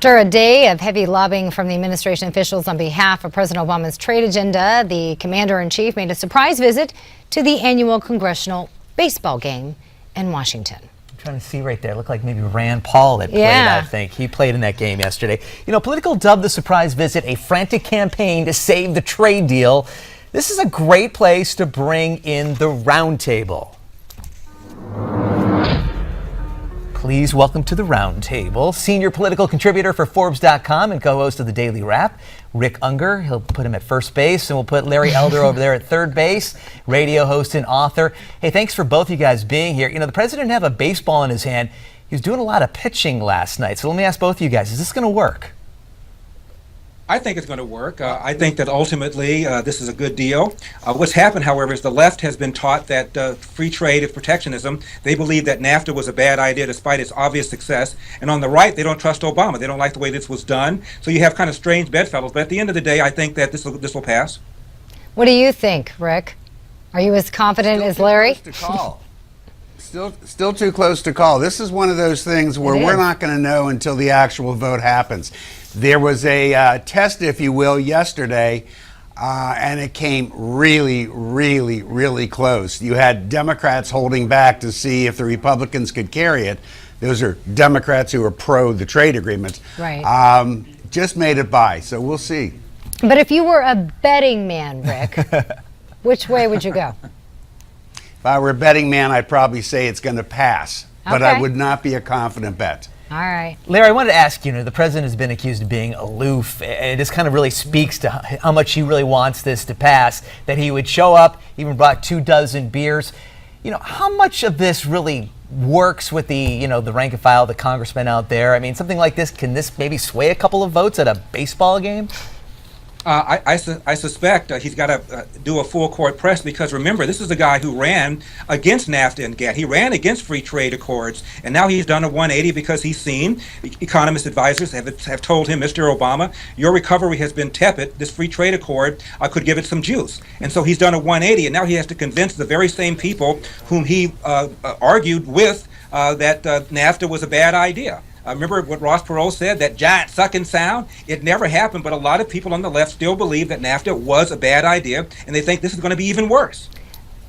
After a day of heavy lobbying from the administration officials on behalf of President Obama's trade agenda, the commander-in-chief made a surprise visit to the annual congressional baseball game in Washington. I'm trying to see right there. It looked like maybe Rand Paul had played, I think. He played in that game yesterday. You know, Politico dubbed the surprise visit a frantic campaign to save the trade deal. This is a great place to bring in the roundtable. Please welcome to the roundtable senior political contributor for Forbes.com and co-host of the Daily Wrap, Rick Ungar. He'll put him at first base, and we'll put Larry Elder over there at third base, radio host and author. Hey, thanks for both you guys being here. You know, the president didn't have a baseball in his hand. He was doing a lot of pitching last night. So let me ask both of you guys, is this going to work? I think it's going to work. I think that ultimately this is a good deal. What's happened, however, is the left has been taught that free trade is protectionism. They believe that NAFTA was a bad idea despite its obvious success. And on the right, they don't trust Obama. They don't like the way this was done. So you have kind of strange bedfellows. But at the end of the day, I think that this will pass. What do you think, Rick? Are you as confident as Larry? Still too close to call. This is one of those things where we're not going to know until the actual vote happens. There was a test, if you will, yesterday, and it came really, really, really close. You had Democrats holding back to see if the Republicans could carry it. Those are Democrats who are pro the trade agreement. Right. Just made it by, so we'll see. But if you were a betting man, Rick, which way would you go? If I were a betting man, I'd probably say it's going to pass, but I would not be a confident bet. All right. Larry, I wanted to ask you, the president has been accused of being aloof, and this kind of really speaks to how much he really wants this to pass, that he would show up, even brought 24 beers. You know, how much of this really works with the rank and file, the congressmen out there? I mean, something like this, can this maybe sway a couple of votes at a baseball game? I suspect he's got to do a full court press because remember, this is a guy who ran against NAFTA and GATT. He ran against free trade accords, and now he's done a 180 because he's seen economist advisors have told him, Mr. Obama, your recovery has been tepid. This free trade accord could give it some juice. And so he's done a 180, and now he has to convince the very same people whom he argued with that NAFTA was a bad idea. Remember what Ross Perot said, that giant sucking sound? It never happened, but a lot of people on the left still believe that NAFTA was a bad idea, and they think this is going to be even worse.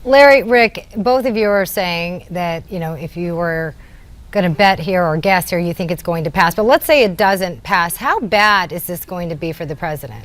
Larry, Rick, both of you are saying that, if you were going to bet here or guess here, you think it's going to pass. But let's say it doesn't pass. How bad is this going to be for the president?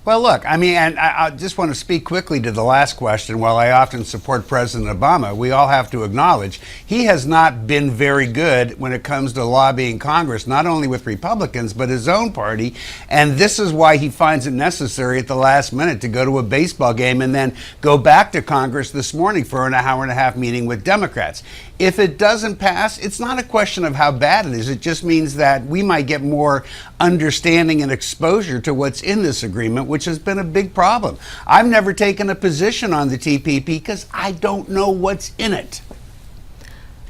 Well, look, I mean, and I just want to speak quickly to the last question. While I often support President Obama, we all have to acknowledge he has not been very good when it comes to lobbying Congress, not only with Republicans, but his own party. And this is why he finds it necessary at the last minute to go to a baseball game and then go back to Congress this morning for an hour-and-a-half meeting with Democrats. If it doesn't pass, it's not a question of how bad it is. It just means that we might get more understanding and exposure to what's in this agreement, which has been a big problem. I've never taken a position on the TPP because I don't know what's in it.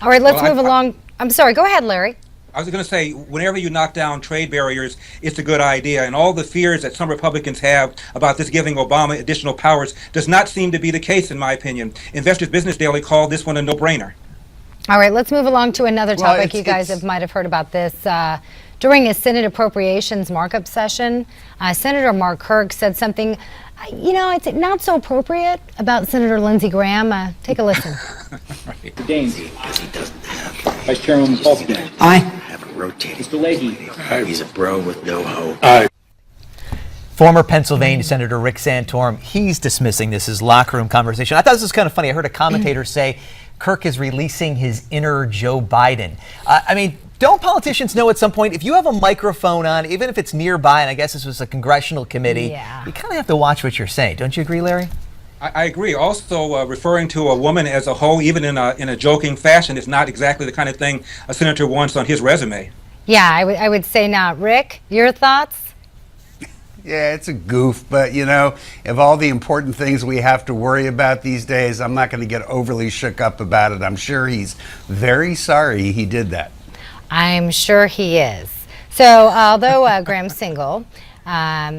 All right, let's move along. I'm sorry, go ahead, Larry. I was going to say, whenever you knock down trade barriers, it's a good idea. And all the fears that some Republicans have about this giving Obama additional powers does not seem to be the case, in my opinion. Investors Business Daily called this one a no-brainer. All right, let's move along to another topic. You guys might have heard about this. During a Senate appropriations markup session, Senator Mark Kirk said something, it's not so appropriate about Senator Lindsey Graham. Take a listen. Daisy. Because he doesn't have. Vice Chairman Paulson. I have a rotating. Mr. Leahy. He's a bro with no hope. Former Pennsylvania Senator Rick Santorum, he's dismissing this as locker room conversation. I thought this was kind of funny. I heard a commentator say Kirk is releasing his inner Joe Biden. I mean, don't politicians know at some point, if you have a microphone on, even if it's nearby, and I guess this was a congressional committee, you kind of have to watch what you're saying. Don't you agree, Larry? I agree. Also, referring to a woman as a hoe, even in a joking fashion, is not exactly the kind of thing a senator wants on his resume. Yeah, I would say not. Rick, your thoughts? Yeah, it's a goof, but of all the important things we have to worry about these days, I'm not going to get overly shook up about it. I'm sure he's very sorry he did that. I'm sure he is. So although Graham's single,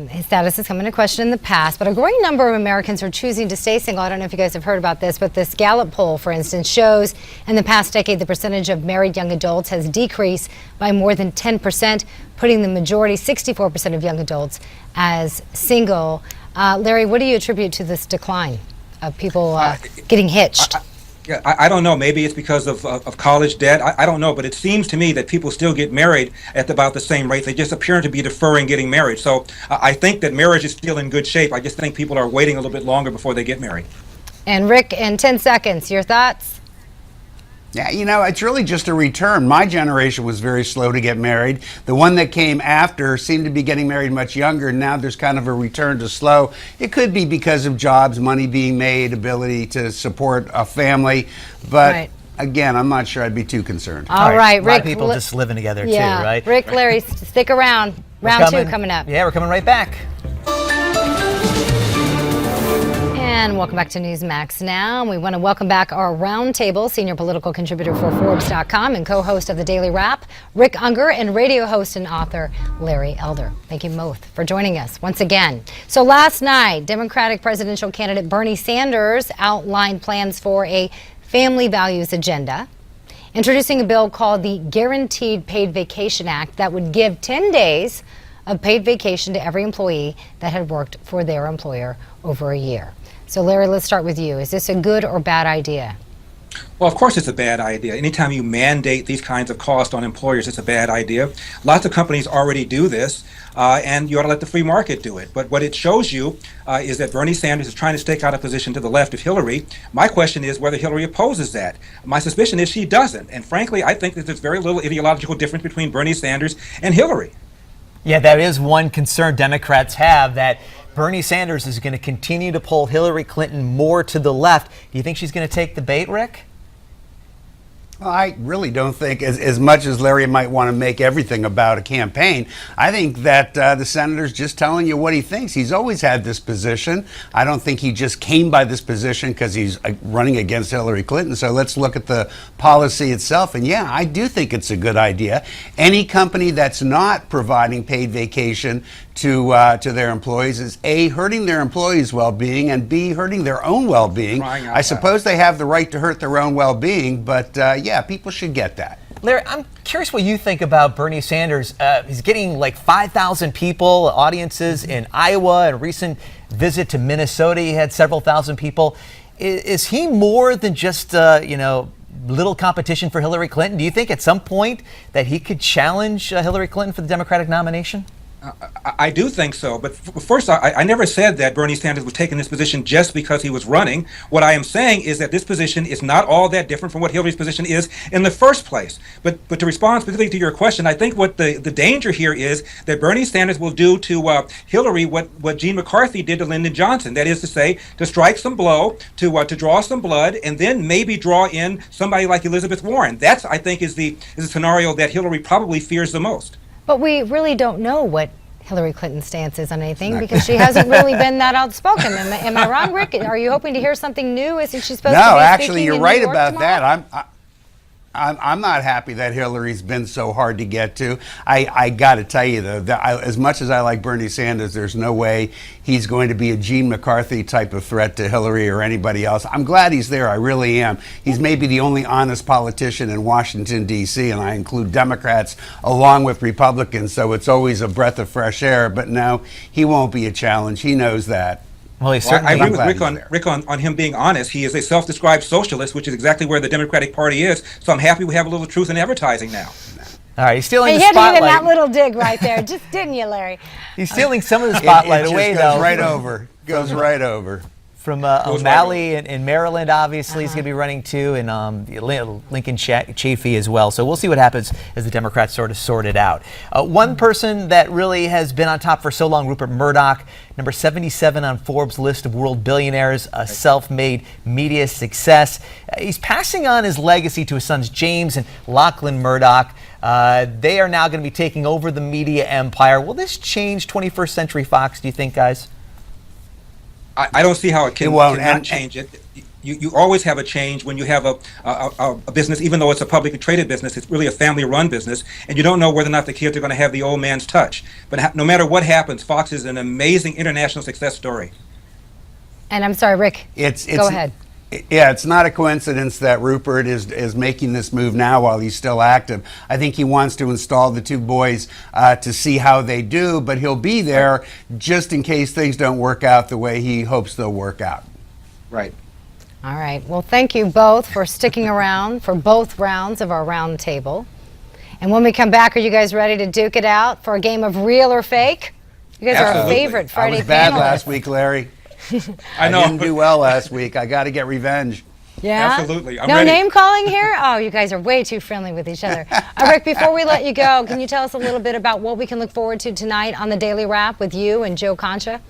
His status has come into question in the past, but a growing number of Americans are choosing to stay single. I don't know if you guys have heard about this, but this Gallup poll, for instance, shows in the past decade the percentage of married young adults has decreased by more than 10%, putting the majority, 64% of young adults, as single. Larry, what do you attribute to this decline of people getting hitched? I don't know. Maybe it's because of college debt. I don't know. But it seems to me that people still get married at about the same rate. They just appear to be deferring getting married. So I think that marriage is still in good shape. I just think people are waiting a little bit longer before they get married. And Rick, in 10 seconds, your thoughts? Yeah, it's really just a return. My generation was very slow to get married. The one that came after seemed to be getting married much younger. Now there's kind of a return to slow. It could be because of jobs, money being made, ability to support a family. But again, I'm not sure I'd be too concerned. All right, Rick. A lot of people just living together too, right? Rick, Larry, stick around. Round two coming up. Yeah, we're coming right back. And welcome back to Newsmax Now. We want to welcome back our roundtable, senior political contributor for Forbes.com and co-host of the Daily Wrap, Rick Ungar, and radio host and author Larry Elder. Thank you both for joining us once again. So last night, Democratic presidential candidate Bernie Sanders outlined plans for a family values agenda, introducing a bill called the Guaranteed Paid Vacation Act that would give 10 days of paid vacation to every employee that had worked for their employer over a year. So Larry, let's start with you. Is this a good or bad idea? Well, of course it's a bad idea. Anytime you mandate these kinds of costs on employers, it's a bad idea. Lots of companies already do this, and you ought to let the free market do it. But what it shows you is that Bernie Sanders is trying to stake out a position to the left of Hillary. My question is whether Hillary opposes that. My suspicion is she doesn't. And frankly, I think that there's very little ideological difference between Bernie Sanders and Hillary. Yeah, that is one concern Democrats have, that Bernie Sanders is going to continue to pull Hillary Clinton more to the left. Do you think she's going to take the bait, Rick? Well, I really don't think, as much as Larry might want to make everything about a campaign, I think that the senator's just telling you what he thinks. He's always had this position. I don't think he just came by this position because he's running against Hillary Clinton. So let's look at the policy itself. And yeah, I do think it's a good idea. Any company that's not providing paid vacation to their employees is A, hurting their employees' well-being, and B, hurting their own well-being. I suppose they have the right to hurt their own well-being, but yeah, people should get that. Larry, I'm curious what you think about Bernie Sanders. He's getting like 5,000 people, audiences in Iowa. A recent visit to Minnesota, he had several thousand people. Is he more than just, little competition for Hillary Clinton? Do you think at some point that he could challenge Hillary Clinton for the Democratic nomination? I do think so. But first, I never said that Bernie Sanders was taking this position just because he was running. What I am saying is that this position is not all that different from what Hillary's position is in the first place. But to respond specifically to your question, I think what the danger here is that Bernie Sanders will do to Hillary what Gene McCarthy did to Lyndon Johnson. That is to say, to strike some blow, to draw some blood, and then maybe draw in somebody like Elizabeth Warren. That's, I think, is the scenario that Hillary probably fears the most. But we really don't know what Hillary Clinton's stance is on anything because she hasn't really been that outspoken. Am I wrong, Rick? Are you hoping to hear something new? Isn't she supposed to be No, actually, you're right about tomorrow? that. I'm not happy that Hillary's been so hard to get to. I got to tell you, though, that as much as I like Bernie Sanders, there's no way he's going to be a Gene McCarthy type of threat to Hillary or anybody else. I'm glad he's there. I really am. He's maybe the only honest politician in Washington, D.C., and I include Democrats along with Republicans, so it's always a breath of fresh air. But no, he won't be a challenge. He knows that. Well, I agree with Rick on him being honest. He is a self-described socialist, which is exactly where the Democratic Party is. So I'm happy we have a little truth in advertising now. All right, he's stealing the spotlight. spotlight. You had to that little dig right there, just didn't you, Larry? He's stealing some of the spotlight away, goes though. Right over. Goes right over. From O'Malley in Maryland, obviously, he's going to be running too, and Lincoln Chafee as well. So we'll see what happens as the Democrats sort of sort it out. One person that really has been on top for so long, Rupert Murdoch, number 77 on Forbes' list of world billionaires, a self-made media success. He's passing on his legacy to his sons James and Lachlan Murdoch. They are now going to be taking over the media empire. Will this change 21st Century Fox, do you think, guys? I don't see how it can not change it. you always have a change when you have a business, even though it's a publicly traded business. It's really a family-run business, and you don't know whether or not the kids are going to have the old man's touch. But no matter what happens, Fox is an amazing international success story. And I'm sorry, Rick. Go ahead. Yeah, it's not a coincidence that Rupert is making this move now while he's still active. I think he wants to install the two boys to see how they do, but he'll be there just in case things don't work out the way he hopes they'll work out. Right. All right. Well, thank you both for sticking around for both rounds of our round table. And when we come back, are you guys ready to duke it out for a game of real or fake? You guys are our favorite Friday I was bad panelists. last week, Larry. I know. I didn't do well last week. I got to get revenge. Yeah? Absolutely. I'm no ready. name calling here? Oh, you guys are way too friendly with each other. Rick, before we let you go, can you tell us a little bit about what we can look forward to tonight on the Daily Wrap with you and Joe Concha?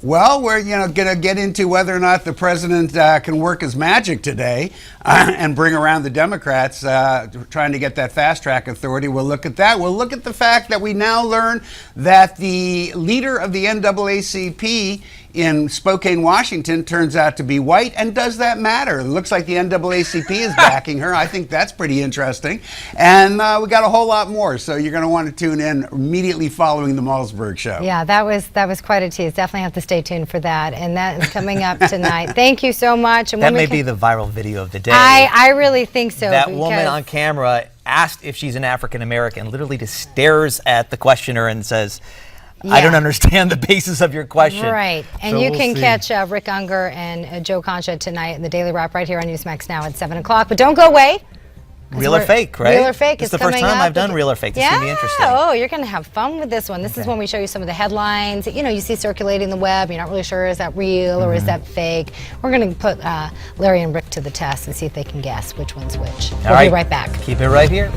Well, we're going to get into whether or not the president can work his magic today and bring around the Democrats trying to get that fast track authority. We'll look at that. We'll look at the fact that we now learn that the leader of the NAACP in Spokane, Washington, turns out to be white. And does that matter? It looks like the NAACP is backing her. I think that's pretty interesting. And we got a whole lot more. So you're going to want to tune in immediately following the Malzberg show. Yeah, that was quite a tease. Definitely have to stay tuned for that. And that is coming up tonight. Thank you so much. And that may be the viral video of the day. I really think so. That woman on camera asked if she's an African American, literally just stares at the questioner and says, I don't understand the basis of your question. Right. And so you we'll can see. catch Rick Ungar and Joe Concha tonight in the Daily Wrap right here on Newsmax Now at 7 o'clock. But don't go away. Real or fake, right? Real or fake It's is the first coming time up. I've done real or fake. This is going to be interesting. Oh, you're going to have fun with this one. This is when we show you some of the headlines that, you see circulating the web. You're not really sure, is that real or is that fake? We're going to put Larry and Rick to the test and see if they can guess which one's which. We'll be right back. Keep it right here.